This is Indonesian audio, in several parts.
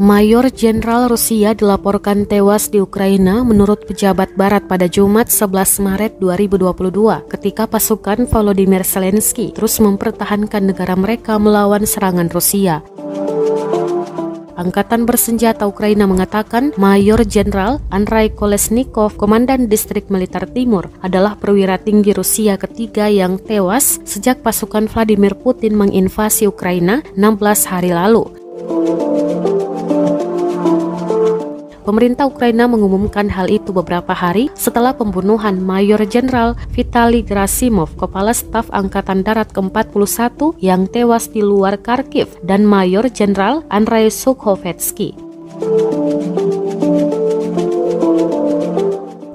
Mayor Jenderal Rusia dilaporkan tewas di Ukraina menurut pejabat barat pada Jumat 11 Maret 2022 ketika pasukan Volodymyr Zelensky terus mempertahankan negara mereka melawan serangan Rusia. Angkatan bersenjata Ukraina mengatakan Mayor Jenderal Andrei Kolesnikov, Komandan Distrik Militer Timur, adalah perwira tinggi Rusia ketiga yang tewas sejak pasukan Vladimir Putin menginvasi Ukraina 16 hari lalu. Pemerintah Ukraina mengumumkan hal itu beberapa hari setelah pembunuhan Mayor Jenderal Vitaly Gerasimov, Kepala Staf Angkatan Darat ke-41 yang tewas di luar Kharkiv, dan Mayor Jenderal Andrei Sukhovetsky.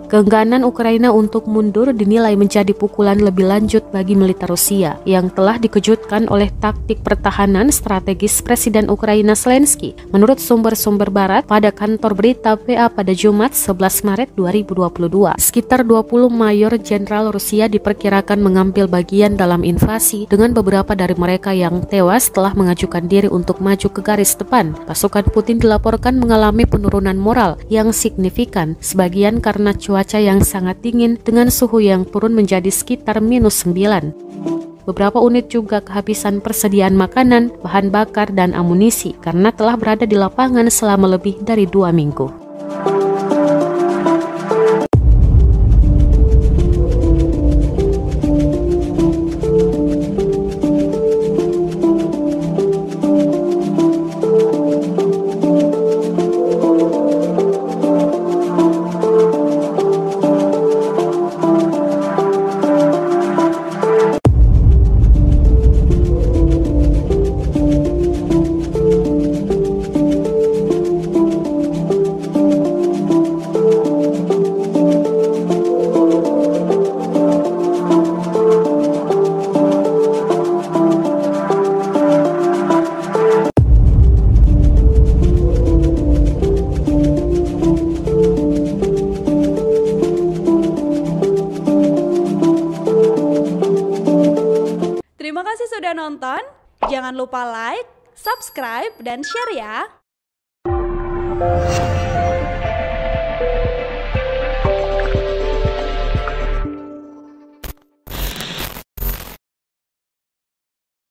Keengganan Ukraina untuk mundur dinilai menjadi pukulan lebih lanjut bagi militer Rusia yang telah dikejutkan oleh taktik pertahanan strategis Presiden Ukraina Zelensky. Menurut sumber-sumber barat pada kantor berita PA pada Jumat 11 Maret 2022, sekitar 20 mayor jenderal Rusia diperkirakan mengambil bagian dalam invasi, dengan beberapa dari mereka yang tewas telah mengajukan diri untuk maju ke garis depan. Pasukan Putin dilaporkan mengalami penurunan moral yang signifikan, sebagian karena cuaca yang sangat dingin dengan suhu yang turun menjadi sekitar -9. Beberapa unit juga kehabisan persediaan makanan, bahan bakar, dan amunisi karena telah berada di lapangan selama lebih dari 2 minggu. Terima kasih sudah nonton, jangan lupa like, subscribe, dan share ya!